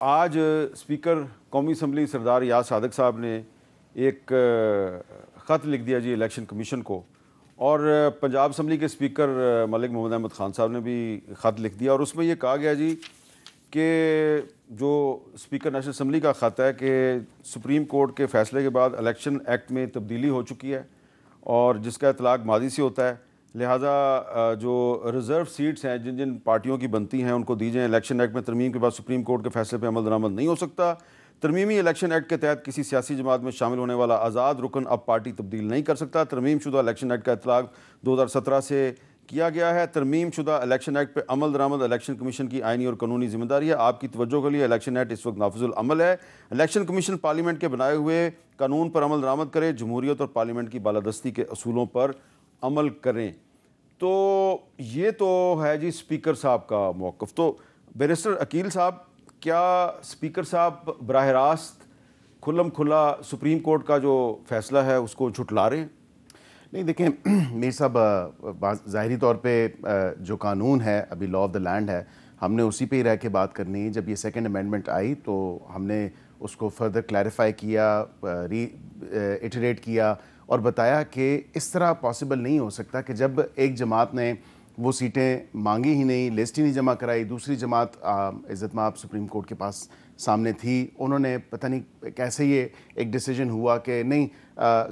آج اسپیکر قومی اسمبلی سردار ریاض صادق صاحب نے ایک خط لکھ دیا جی الیکشن کمیشن کو، اور پنجاب اسمبلی کے اسپیکر ملک محمد احمد خان صاحب نے بھی خط لکھ دیا، اور اس میں یہ کہا گیا جی کہ جو اسپیکر نیشنل اسمبلی کا خط ہے کہ سپریم کورٹ کے فیصلے کے بعد الیکشن ایکٹ میں تبدیلی ہو چکی ہے اور جس کا اطلاق ماضی سے ہوتا ہے، لہٰذا جو ریزرو سیٹس ہیں جن جن پارٹیوں کی بنتی ہیں ان کو دی جائیں۔ الیکشن ایکٹ میں ترمیم کے بعد سپریم کورٹ کے فیصلے پہ عمل درآمد نہیں ہو سکتا۔ ترمیمی الیکشن ایکٹ کے تحت کسی سیاسی جماعت میں شامل ہونے والا آزاد رکن اب پارٹی تبدیل نہیں کر سکتا۔ ترمیم شدہ الیکشن ایکٹ کا اطلاق 2017 سے کیا گیا ہے۔ ترمیم شدہ الیکشن ایکٹ پہ عمل درآمد الیکشن کمیشن کی آئینی اور قانونی ذمہ داری ہے۔ آپ کی توجہ کے لیے الیکشن ایکٹ اس وقت نافذ العمل ہے۔ الیکشن کمیشن پارلیمنٹ کے بنائے ہوئے قانون پر عمل درآمد کرے، جمہوریت اور پارلیمنٹ کی بالادستی کے اصولوں پر عمل کریں۔ تو یہ تو ہے جی اسپیکر صاحب کا موقف۔ تو بیرسٹر عقیل صاحب، کیا اسپیکر صاحب براہ راست کھلم کھلا سپریم کورٹ کا جو فیصلہ ہے اس کو جھٹلا رہے ہیں؟ نہیں دیکھیں میر صاحب، ظاہری طور پہ جو قانون ہے ابھی لا آف دا لینڈ ہے، ہم نے اسی پہ ہی رہ کے بات کرنی ہے۔ جب یہ سیکنڈ امینڈمنٹ آئی تو ہم نے اس کو فردر کلیریفائی کیا، ایٹریٹ کیا اور بتایا کہ اس طرح پاسبل نہیں ہو سکتا کہ جب ایک جماعت نے وہ سیٹیں مانگی ہی نہیں، لسٹ ہی نہیں جمع کرائی، دوسری جماعت عزت مآب سپریم کورٹ کے پاس سامنے تھی، انہوں نے پتہ نہیں کیسے یہ ایک ڈیسیجن ہوا کہ نہیں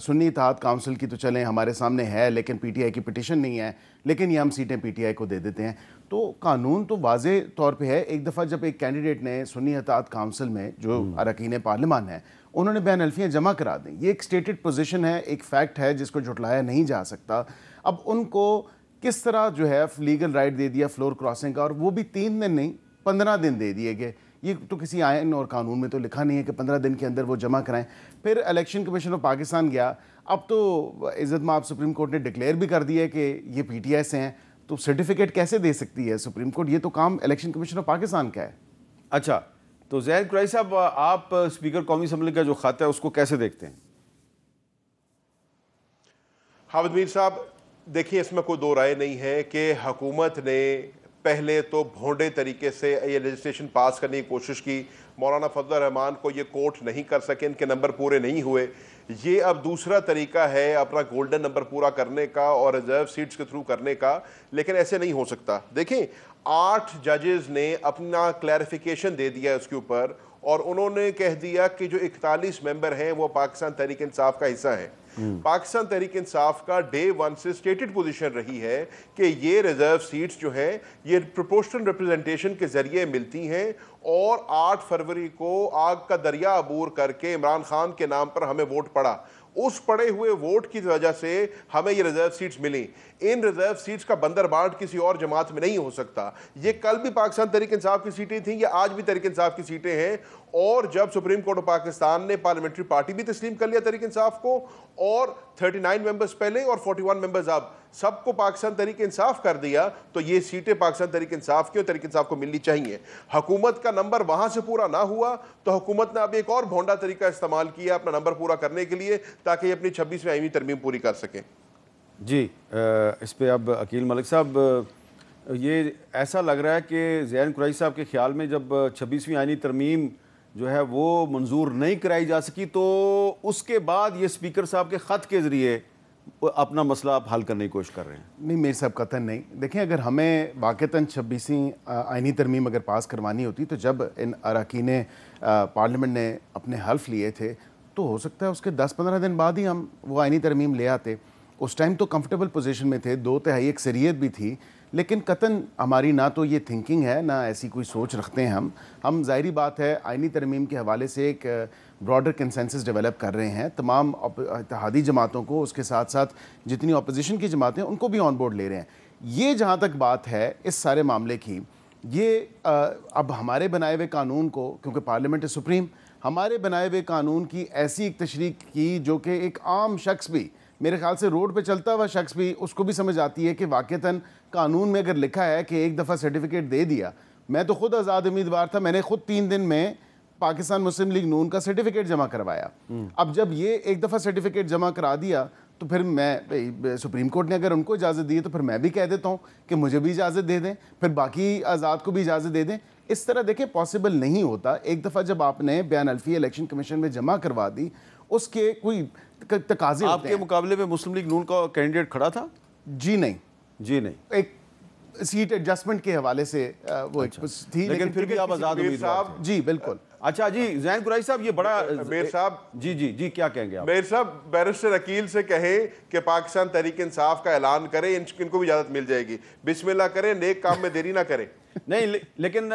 سنی اتحاد کونسل کی تو چلیں ہمارے سامنے ہے لیکن پی ٹی آئی کی پٹیشن نہیں ہے، لیکن یہ ہم سیٹیں پی ٹی آئی کو دے دیتے ہیں۔ تو قانون تو واضح طور پہ ہے۔ ایک دفعہ جب ایک کینڈیڈیٹ نے سنی اتحاد کونسل میں جو اراکین پارلیمان ہیں انہوں نے بین الفیاں جمع کرا دیں، یہ ایک سٹیٹڈ پوزیشن ہے، ایک فیکٹ ہے جس کو جھٹلایا نہیں جا سکتا۔ اب ان کو کس طرح جو ہے لیگل رائٹ دے دیا فلور کراسنگ کا، اور وہ بھی 3 دن نہیں 15 دن دے دیے گئے۔ یہ تو کسی آئین اور قانون میں تو لکھا نہیں ہے کہ 15 دن کے اندر وہ جمع کرائیں۔ پھر الیکشن کمیشن آف پاکستان گیا، اب تو عزت مآب سپریم کورٹ نے ڈکلیئر بھی کر دیا کہ یہ پی ٹی آئی سے ہیں، تو سرٹیفکیٹ کیسے دے سکتی ہے سپریم کورٹ؟ یہ تو کام الیکشن کمیشن آف پاکستان کا ہے۔ اچھا، تو زید قریشی صاحب، آپ اسپیکر قومی اسمبلی کا جو خط ہے اس کو کیسے دیکھتے ہیں؟ حامد میر صاحب، دیکھیں اس میں کوئی دو رائے نہیں ہے کہ حکومت نے پہلے تو بھونڈے طریقے سے یہ لیجسلیشن پاس کرنے کی کوشش کی، مولانا فضل الرحمان کو یہ کوٹ نہیں کر سکے، ان کے نمبر پورے نہیں ہوئے۔ یہ اب دوسرا طریقہ ہے اپنا گولڈن نمبر پورا کرنے کا اور ریزرو سیٹس کے تھرو کرنے کا، لیکن ایسے نہیں ہو سکتا۔ دیکھیں 8 ججز نے اپنا کلیریفیکیشن دے دیا اس کے اوپر، اور انہوں نے کہہ دیا کہ جو 41 ممبر ہیں وہ پاکستان تحریک انصاف کا حصہ ہیں۔ پاکستان تحریک انصاف کا ڈے 1 سے سٹیٹڈ پوزیشن رہی ہے کہ یہ ریزرو سیٹس جو ہیں یہ پروپورشنل ریپرزنٹیشن کے ذریعے ملتی ہیں، اور 8 فروری کو آگ کا دریا عبور کر کے عمران خان کے نام پر ہمیں ووٹ پڑا، اس پڑے ہوئے ووٹ کی وجہ سے ہمیں یہ ریزرو سیٹس ملیں۔ ان ریزرو سیٹس کا بندر بانٹ کسی اور جماعت میں نہیں ہو سکتا۔ یہ کل بھی پاکستان تحریک انصاف کی سیٹیں تھیں، یہ آج بھی تحریک انصاف کی سیٹیں ہیں، اور جب سپریم کورٹ آف پاکستان نے پارلیمنٹری پارٹی بھی تسلیم کر لیا تحریک انصاف کو، اور 39 ممبرز پہلے اور 41 ممبرز اب سب کو پاکستان تحریک انصاف کر دیا، تو یہ سیٹیں پاکستان تحریک انصاف کی اور تحریک انصاف کو ملنی چاہیے۔ حکومت کا نمبر وہاں سے پورا نہ ہوا تو حکومت نے اب ایک اور بھونڈا طریقہ استعمال کیا اپنا نمبر پورا کرنے کے لیے، تاکہ یہ اپنی 26ویں آئینی ترمیم پوری کر سکیں۔ جی، اس پہ اب عقیل ملک صاحب، یہ ایسا لگ رہا ہے کہ زین قریشی صاحب کے خیال میں جب 26ویں آئینی ترمیم جو ہے وہ منظور نہیں کرائی جا سکی تو اس کے بعد یہ اسپیکر صاحب کے خط کے ذریعے اپنا مسئلہ آپ حل کرنے کی کوشش کر رہے ہیں؟ نہیں میرے صاحب، قطعاً نہیں۔ دیکھیں اگر ہمیں واقعتاً 26ویں آئینی ترمیم اگر پاس کروانی ہوتی تو جب ان اراکین پارلیمنٹ نے اپنے حلف لیے تھے تو ہو سکتا ہے اس کے 10-15 دن بعد ہی ہم وہ آئینی ترمیم لے آتے۔ اس ٹائم تو کمفرٹیبل پوزیشن میں تھے، 2/3 اکثریت بھی تھی، لیکن قطعاً ہماری نہ تو یہ تھنکنگ ہے نہ ایسی کوئی سوچ رکھتے ہیں ہم ظاہری بات ہے آئینی ترمیم کے حوالے سے ایک براڈر کنسنسس ڈیولپ کر رہے ہیں، تمام اتحادی جماعتوں کو، اس کے ساتھ ساتھ جتنی اپوزیشن کی جماعتیں ان کو بھی آن بورڈ لے رہے ہیں۔ یہ جہاں تک بات ہے اس سارے معاملے کی، یہ اب ہمارے بنائے ہوئے قانون کو، کیونکہ پارلیمنٹ سپریم، ہمارے بنائے ہوئے قانون کی ایسی ایک تشریح کی جو کہ ایک عام شخص بھی، میرے خیال سے روڈ پہ چلتا ہوا شخص بھی، اس کو بھی سمجھ آتی ہے کہ واقعتاً قانون میں اگر لکھا ہے کہ ایک دفعہ سرٹیفکیٹ دے دیا، میں تو خود آزاد امیدوار تھا، میں نے خود 3 دن میں پاکستان مسلم لیگ نون کا سرٹیفکیٹ جمع کروایا۔ اب جب یہ ایک دفعہ سرٹیفکیٹ جمع کرا دیا تو پھر میں سپریم کورٹ نے اگر ان کو اجازت دی تو پھر میں بھی کہہ دیتا ہوں کہ مجھے بھی اجازت دے دیں، پھر باقی آزاد کو بھی اجازت دے دیں۔ اس طرح دیکھیں پاسبل نہیں ہوتا. ایک دفعہ جب آپ نے بیان الفی الیکشن کمیشن میں جمع کروا دی, اس کے کوئی تقاضے آپ کے مقابلے میں مسلم لیگ نون کا کینڈیڈیٹ کھڑا تھا؟ جی نہیں, ایک سیٹ ایڈجسٹمنٹ کے حوالے سے وہ تھی, لیکن پھر بھی آپ آزاد امیدوار تھے. جی بالکل. اچھا جی زین قریشی صاحب, یہ بڑا میر صاحب جی کیا کہیں گے آپ؟ میر صاحب بیرسٹر عقیل سے کہیں کہ پاکستان تحریک انصاف کا اعلان کرے, ان کو بھی اجازت مل جائے گی. بسم اللہ کریں, نیک کام میں دیری نہ کریں. نہیں لیکن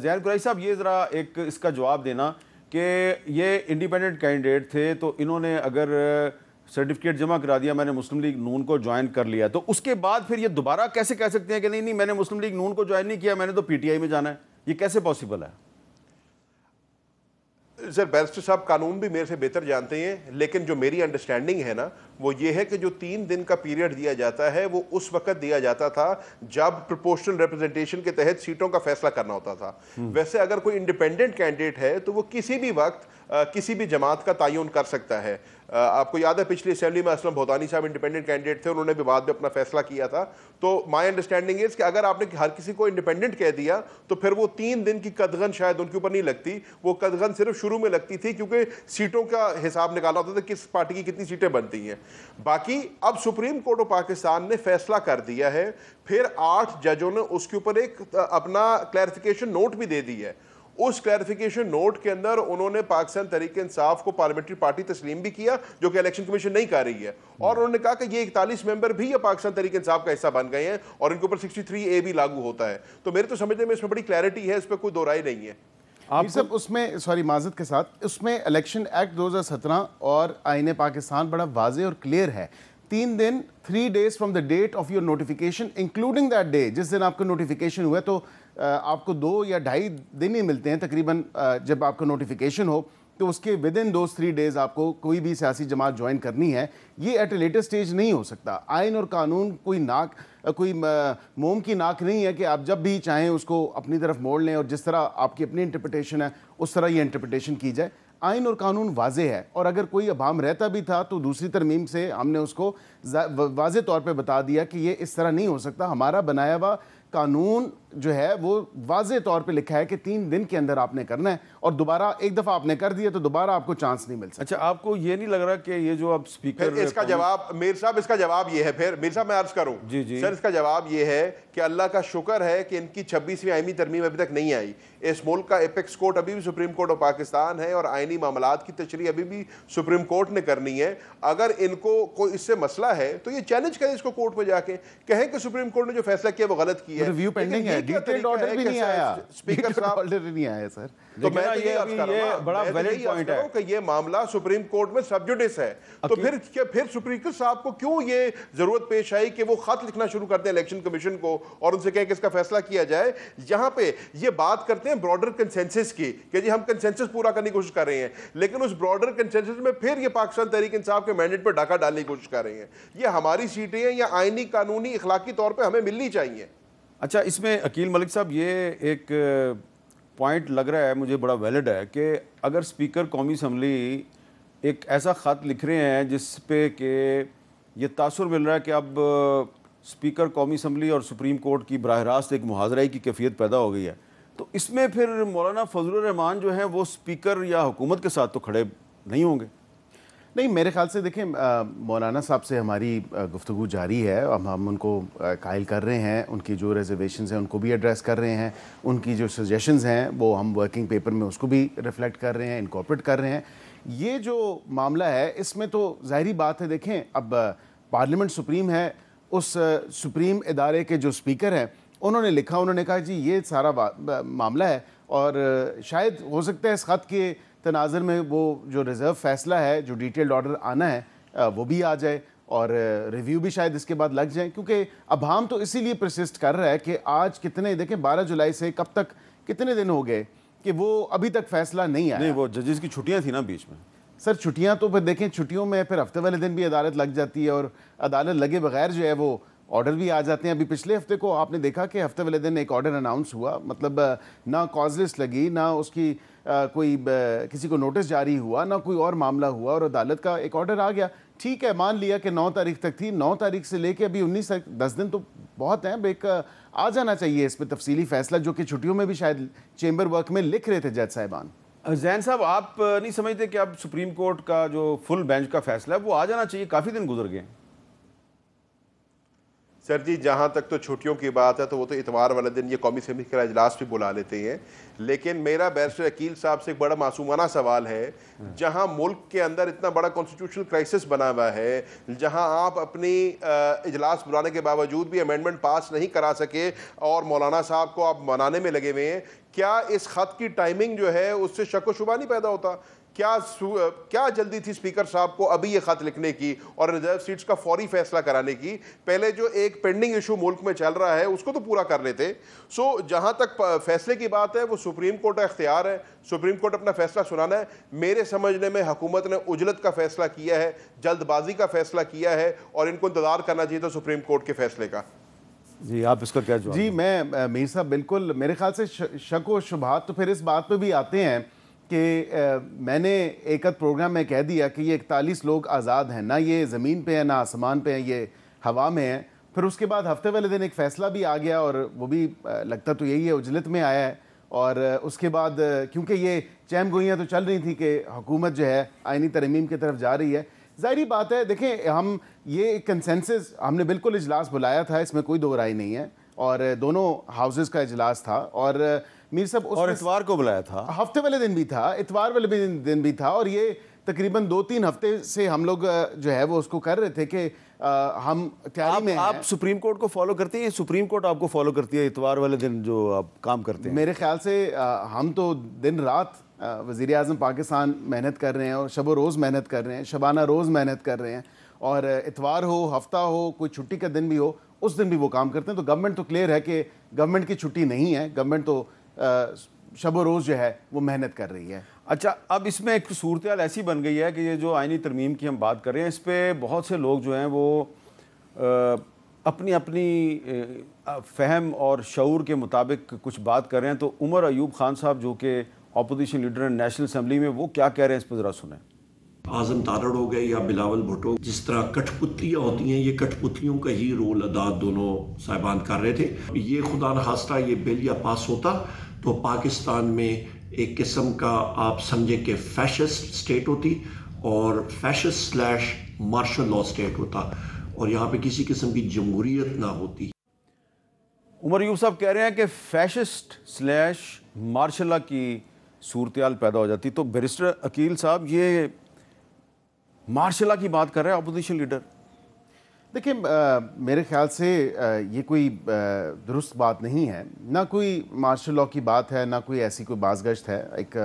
زین قریشی صاحب یہ ذرا ایک اس کا جواب دینا کہ یہ انڈیپینڈنٹ کینڈیڈیٹ تھے, تو انہوں نے اگر سرٹیفکیٹ جمع کرا دیا میں نے مسلم لیگ نون کو جوائن کر لیا, تو اس کے بعد پھر یہ دوبارہ کیسے کہہ سکتے ہیں کہ نہیں میں نے مسلم لیگ نون کو جوائن نہیں کیا, میں نے تو پی ٹی آئی میں جانا ہے؟ یہ کیسے پاسبل ہے؟ سر بیرسٹر صاحب قانون بھی میرے سے بہتر جانتے ہیں, لیکن جو میری انڈرسٹینڈنگ ہے نا وہ یہ ہے کہ جو 3 دن کا پیریڈ دیا جاتا ہے وہ اس وقت دیا جاتا تھا جب پروپورشنل ریپرزنٹیشن کے تحت سیٹوں کا فیصلہ کرنا ہوتا تھا. ویسے اگر کوئی انڈیپینڈنٹ کینڈیڈیٹ ہے تو وہ کسی بھی وقت کسی بھی جماعت کا تعین کر سکتا ہے. آپ کو یاد ہے پچھلی اسمبلی میں اسلم بھوتانی صاحب انڈیپینڈنٹ کینڈیڈیٹ تھے, انہوں نے بھی بعد میں اپنا فیصلہ کیا تھا. تو مائی انڈرسٹینڈنگ از کہ اگر آپ نے ہر کسی کو انڈیپینڈنٹ کہہ دیا تو پھر وہ 3 دن کی قدغن شاید ان کے اوپر نہیں لگتی, وہ قدغن صرف شروع میں لگتی تھی کیونکہ سیٹوں کا حساب نکالنا ہوتا تھا کس پارٹی کی کتنی سیٹیں بنتی ہیں. باقی اب سپریم کورٹ آف پاکستان نے فیصلہ کر دیا ہے, پھر 8 ججوں نے اس کے اوپر ایک اپنا کلیریفیکیشن نوٹ بھی دے دی ہے. اس کلیریفیکیشن نوٹ کے اندر انہوں نے پاکستان تحریک انصاف کو پارلیمنٹری پارٹی تسلیم بھی کیا جو کہ الیکشن کمیشن نہیں کر رہی ہے, اور انہوں نے کہا کہ یہ 41 ممبر بھی یہ پاکستان تحریک انصاف کا حصہ بن گئے ہیں اور ان کے اوپر 63A بھی لاگو ہوتا ہے. تو میرے تو سمجھنے میں اس میں بڑی کلیئرٹی ہے, اس پہ کوئی دو رائے نہیں ہے. آپ سب اس میں سوری معذرت کے ساتھ, اس میں الیکشن ایکٹ 2017 اور آئین پاکستان بڑا واضح اور کلیئر ہے. 3 دن 3 days from the date of your notification including that day, جس دن آپ کا نوٹیفیکیشن ہوا تو آپ کو 2 یا 2.5 دن ہی ملتے ہیں تقریباً جب آپ کا نوٹیفیکیشن ہو, تو اس کے ود ان those 3 days آپ کو کوئی بھی سیاسی جماعت جوائن کرنی ہے. یہ ایٹ اے لیٹر سٹیج نہیں ہو سکتا. آئین اور قانون کوئی موم کی ناک نہیں ہے کہ آپ جب بھی چاہیں اس کو اپنی طرف موڑ لیں اور جس طرح آپ کی اپنی انٹرپریٹیشن ہے اس طرح یہ انٹرپریٹیشن کی جائے. آئین اور قانون واضح ہے, اور اگر کوئی ابہام رہتا بھی تھا تو دوسری ترمیم سے ہم نے اس کو واضح طور پہ بتا دیا کہ یہ اس طرح نہیں ہو سکتا. ہمارا بنایا ہوا قانون جو ہے وہ واضح طور پہ لکھا ہے کہ 3 دن کے اندر آپ نے کرنا ہے, اور دوبارہ ایک دفعہ آپ نے کر دیا تو دوبارہ آپ کو چانس نہیں مل سکتا. اچھا آپ کو یہ نہیں لگ رہا کہ یہ جو اب سپیکر اس کا جواب میر صاحب, اس کا جواب یہ ہے, پھر میر صاحب میں عرض کروں سر, اس کا جواب یہ ہے کہ اللہ کا شکر ہے کہ ان کی 26ویں آئینی ترمیم ابھی تک نہیں آئی. اس ملک کا ایپیکس کورٹ ابھی بھی سپریم کورٹ آف پاکستان ہے, اور آئینی معاملات کی تشریح ابھی بھی سپریم کورٹ نے کرنی ہے. اگر ان کو کوئی اس سے مسئلہ ہے تو یہ چیلنج کریں اس کو کورٹ میں جا کے, کہیں کہ سپریم کورٹ نے جو فیصلہ کیا وہ غلط کیا ہے. ریویو پینڈنگ ہے, ڈیٹیلڈ آرڈر بھی نہیں آیا, اسپیکر صاحب آرڈر نہیں آیا سر. تو میں یہ بڑا ویلڈ پوائنٹ ہے کہ یہ معاملہ سپریم کورٹ میں سب جوڈس ہے, تو پھر اسپیکر صاحب کو کیوں یہ ضرورت پیش آئی کہ وہ خط لکھنا شروع کر دیں الیکشن کمیشن کو اور ان سے کہیں کہ اس کا فیصلہ کیا جائے. یہاں پہ یہ بات کرتے ہیں براڈر کنسنسس کی کہ جی ہم کنسنسس پورا کرنے کی کوشش کر رہے ہیں, لیکن اس براڈر کنسنسس میں پھر یہ پاکستان تحریک انصاف کے مینڈیٹ پر ڈاکہ ڈالنے کی کوشش کر رہے ہیں. یہ ہماری سیٹیں ہیں, یا آئینی قانونی اخلاقی طور پہ ہمیں ملنی چاہیے. اچھا اس میں عقیل ملک صاحب یہ ایک پوائنٹ لگ رہا ہے مجھے بڑا ویلڈ ہے کہ اگر اسپیکر قومی اسمبلی ایک ایسا خط لکھ رہے ہیں جس پہ کہ یہ تاثر مل رہا ہے کہ اب اسپیکر قومی اسمبلی اور سپریم کورٹ کی براہ راست ایک محاذرے کی کیفیت پیدا ہو گئی ہے, تو اس میں پھر مولانا فضل الرحمان جو ہیں وہ اسپیکر یا حکومت کے ساتھ تو کھڑے نہیں ہوں گے؟ نہیں, میرے خیال سے دیکھیں مولانا صاحب سے ہماری گفتگو جاری ہے, ہم ان کو قائل کر رہے ہیں, ان کی جو ریزرویشنز ہیں ان کو بھی ایڈریس کر رہے ہیں, ان کی جو سجیشنز ہیں وہ ہم ورکنگ پیپر میں اس کو بھی ریفلیکٹ کر رہے ہیں, انکارپوریٹ کر رہے ہیں. یہ جو معاملہ ہے اس میں تو ظاہری بات ہے, دیکھیں اب پارلیمنٹ سپریم ہے, اس سپریم ادارے کے جو اسپیکر ہیں انہوں نے لکھا, انہوں نے کہا جی یہ سارا معاملہ ہے, اور شاید ہو سکتا ہے اس خط کے تناظر میں وہ جو ریزرو فیصلہ ہے, جو ڈیٹیلڈ آرڈر آنا ہے وہ بھی آ جائے, اور ریویو بھی شاید اس کے بعد لگ جائیں, کیونکہ ابہام تو اسی لیے پرسسٹ کر رہا ہے کہ آج کتنے دیکھیں 12 جولائی سے کب تک کتنے دن ہو گئے کہ وہ ابھی تک فیصلہ نہیں آیا. نہیں, وہ ججز کی چھٹیاں تھیں نا بیچ میں. سر چھٹیاں تو پھر دیکھیں چھٹیوں میں پھر ہفتے والے دن بھی عدالت لگ جاتی ہے, اور عدالت لگے بغیر جو ہے وہ آرڈر بھی آ جاتے ہیں. ابھی پچھلے ہفتے کو آپ نے دیکھا کہ ہفتے والے دن ایک آرڈر اناؤنس ہوا, مطلب نہ کاز لسٹ لگی, نہ اس کی کوئی کسی کو نوٹس جاری ہوا, نہ کوئی اور معاملہ ہوا, اور عدالت کا ایک آرڈر آ گیا. ٹھیک ہے, مان لیا کہ 9 تاریخ تک تھی, 9 تاریخ سے لے کے ابھی 19 تک 10 دن تو بہت ہیں. ایک آ جانا چاہیے اس پہ تفصیلی فیصلہ, جو کہ چھٹیوں میں بھی شاید چیمبر ورک میں لکھ رہے تھے جج صاحبان. زین صاحب, آپ نہیں سمجھتے کہ اب سپریم کورٹ کا جو فل بینچ کا فیصلہ ہے وہ آ جانا چاہیے؟ کافی دن گزر گئے ہیں. سر جی, جہاں تک تو چھٹیوں کی بات ہے تو وہ تو اتوار والے دن یہ قومی اسمبلی کا اجلاس بھی بلا لیتے ہیں, لیکن میرا بیرسٹر عقیل صاحب سے ایک بڑا معصومانہ سوال ہے, جہاں ملک کے اندر اتنا بڑا کانسٹیٹیوشنل کرائسس بنا ہوا ہے, جہاں آپ اپنی اجلاس بلانے کے باوجود بھی امینڈمنٹ پاس نہیں کرا سکے اور مولانا صاحب کو آپ منانے میں لگے ہوئے ہیں, کیا اس خط کی ٹائمنگ جو ہے اس سے شک و شبہ نہیں پیدا ہوتا؟ کیا جلدی تھی اسپیکر صاحب کو ابھی یہ خط لکھنے کی اور ریزرو سیٹس کا فوری فیصلہ کرانے کی؟ پہلے جو ایک پینڈنگ ایشو ملک میں چل رہا ہے اس کو تو پورا کر لیتے. سو جہاں تک فیصلے کی بات ہے وہ سپریم کورٹ کا اختیار ہے, سپریم کورٹ اپنا فیصلہ سنانا ہے. میرے سمجھنے میں حکومت نے عجلت کا فیصلہ کیا ہے, جلد بازی کا فیصلہ کیا ہے, اور ان کو انتظار کرنا چاہیے تھا سپریم کورٹ کے فیصلے کا. جی آپ اس کا کیا جواب؟ جی میں میر صاحب بالکل, میرے خیال سے شک و شبہات تو پھر اس بات پہ بھی آتے ہیں کہ میں نے ایک پروگرام میں کہہ دیا کہ یہ 41 لوگ آزاد ہیں, نہ یہ زمین پہ ہیں نہ آسمان پہ ہیں, یہ ہوا میں ہیں. پھر اس کے بعد ہفتے والے دن ایک فیصلہ بھی آ گیا, اور وہ بھی لگتا تو یہی ہے عجلت میں آیا ہے. اور اس کے بعد کیونکہ یہ چہم گوئیاں تو چل رہی تھیں کہ حکومت جو ہے آئینی ترمیم کی طرف جا رہی ہے, ظاہری بات ہے. دیکھیں ہم یہ کنسنسس ہم نے بالکل اجلاس بلایا تھا, اس میں کوئی دو رائے نہیں ہے, اور دونوں ہاؤسز کا اجلاس تھا, اور میر صاحب اور اتوار کو بلایا تھا, ہفتے والے دن بھی تھا, اتوار والے دن بھی تھا, اور یہ تقریباً 2-3 ہفتے سے ہم لوگ جو ہے وہ اس کو کر رہے تھے کہ ہم تیاری میں ہیں. آپ سپریم کورٹ کو فالو کرتے ہیں, سپریم کورٹ آپ کو فالو کرتی ہے اتوار والے دن جو آپ کام کرتے ہیں؟ میرے خیال سے ہم تو دن رات وزیر اعظم پاکستان محنت کر رہے ہیں, اور شب و روز محنت کر رہے ہیں, شبانہ روز محنت کر رہے ہیں, اور اتوار ہو, ہفتہ ہو, کوئی چھٹی کا دن بھی ہو, اس دن بھی وہ کام کرتے ہیں. تو گورنمنٹ تو کلیئر ہے کہ گورنمنٹ کی چھٹی نہیں ہے, گورنمنٹ تو شب و روز جو ہے وہ محنت کر رہی ہے. اچھا, اب اس میں ایک صورتحال ایسی بن گئی ہے کہ یہ جو آئینی ترمیم کی ہم بات کر رہے ہیں, اس پہ بہت سے لوگ جو ہیں وہ اپنی اپنی فہم اور شعور کے مطابق کچھ بات کر رہے ہیں. تو عمر ایوب خان صاحب جو کہ اپوزیشن لیڈر ہیں نیشنل اسمبلی میں, وہ کیا کہہ رہے ہیں اس پہ ذرا سنیں. اعظم تارڑ ہو گئے یا بلاول بھٹو, جس طرح کٹھ پتلیاں ہوتی ہیں, یہ کٹھ پتلیوں کا ہی رول ادا دونوں صاحبان کر رہے تھے. یہ خدا نخواستہ یہ بل یا پاس ہوتا تو پاکستان میں ایک قسم کا آپ سمجھیں کہ فیشسٹ سٹیٹ ہوتی, اور فیشسٹ / مارشل لا سٹیٹ ہوتا, اور یہاں پہ کسی قسم کی جمہوریت نہ ہوتی. عمر ایوب صاحب کہہ رہے ہیں کہ فیشسٹ / مارشل لا کی صورتحال پیدا ہو جاتی. تو بیرسٹر عقیل صاحب یہ مارشل لا کی بات کر رہے ہیں اپوزیشن لیڈر. دیکھیں میرے خیال سے یہ کوئی درست بات نہیں ہے, نہ کوئی مارشل لا کی بات ہے, نہ کوئی ایسی کوئی باز گشت ہے. ایک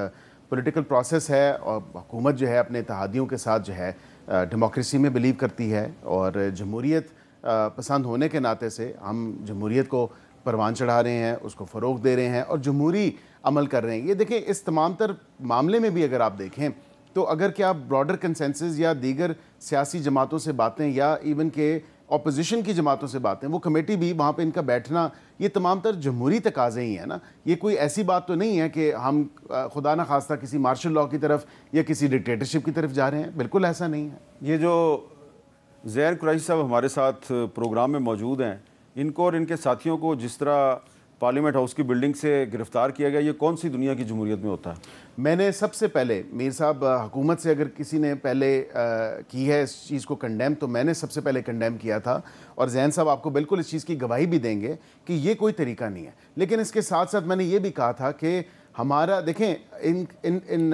پولیٹیکل پروسیس ہے, اور حکومت جو ہے اپنے اتحادیوں کے ساتھ جو ہے ڈیموکریسی میں بلیو کرتی ہے, اور جمہوریت پسند ہونے کے ناطے سے ہم جمہوریت کو پروان چڑھا رہے ہیں, اس کو فروغ دے رہے ہیں, اور جمہوری عمل کر رہے ہیں. یہ دیکھیں اس تمام تر معاملے میں بھی اگر آپ دیکھیں تو اگر کیا براڈر کنسنسس یا دیگر سیاسی جماعتوں سے باتیں, یا ایون کہ اپوزیشن کی جماعتوں سے باتیں, وہ کمیٹی بھی وہاں پہ ان کا بیٹھنا, یہ تمام تر جمہوری تقاضے ہی ہیں نا. یہ کوئی ایسی بات تو نہیں ہے کہ ہم خدا نہ خواستہ کسی مارشل لا کی طرف یا کسی ڈکٹیٹرشپ کی طرف جا رہے ہیں, بالکل ایسا نہیں ہے. یہ جو زین قریشی صاحب ہمارے ساتھ پروگرام میں موجود ہیں, ان کو اور ان کے ساتھیوں کو جس طرح پارلیمنٹ ہاؤس کی بلڈنگ سے گرفتار کیا گیا, یہ کون سی دنیا کی جمہوریت میں ہوتا ہے؟ میں نے سب سے پہلے میر صاحب, حکومت سے اگر کسی نے پہلے کی ہے اس چیز کو کنڈیم, تو میں نے سب سے پہلے کنڈیم کیا تھا, اور زین صاحب آپ کو بالکل اس چیز کی گواہی بھی دیں گے کہ یہ کوئی طریقہ نہیں ہے. لیکن اس کے ساتھ ساتھ میں نے یہ بھی کہا تھا کہ ہمارا دیکھیں ان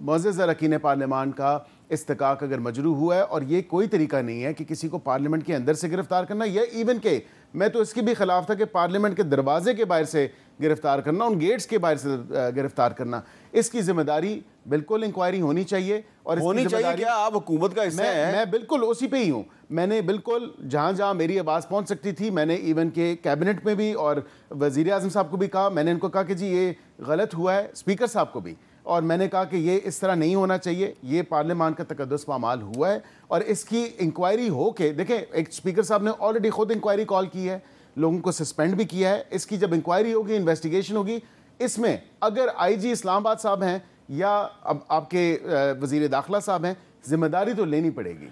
معزز اراکین پارلیمان کا استحقاق اگر مجروح ہوا ہے, اور یہ کوئی طریقہ نہیں ہے کہ کسی کو پارلیمنٹ کے اندر سے گرفتار کرنا, یا ایون کہ میں تو اس کی بھی خلاف تھا کہ پارلیمنٹ کے دروازے کے باہر سے گرفتار کرنا, ان گیٹس کے باہر سے گرفتار کرنا. اس کی ذمہ داری بالکل انکوائری ہونی چاہیے, اور ہونی چاہیے. کیا آپ حکومت کا حصہ ہیں؟ میں بالکل اسی پہ ہی ہوں. میں نے بالکل جہاں جہاں میری آواز پہنچ سکتی تھی, میں نے ایون کہ کیبنٹ میں بھی اور وزیر اعظم صاحب کو بھی کہا, میں نے ان کو کہا کہ جی یہ غلط ہوا ہے, اسپیکر صاحب کو بھی, اور میں نے کہا کہ یہ اس طرح نہیں ہونا چاہیے, یہ پارلیمان کا تقدس پامال ہوا ہے, اور اس کی انکوائری ہو کے دیکھیں. ایک اسپیکر صاحب نے آلریڈی خود انکوائری کال کی ہے, لوگوں کو سسپینڈ بھی کیا ہے. اس کی جب انکوائری ہوگی, انویسٹیگیشن ہوگی, اس میں اگر آئی جی اسلام آباد صاحب ہیں یا اب آپ کے وزیر داخلہ صاحب ہیں, ذمہ داری تو لینی پڑے گی.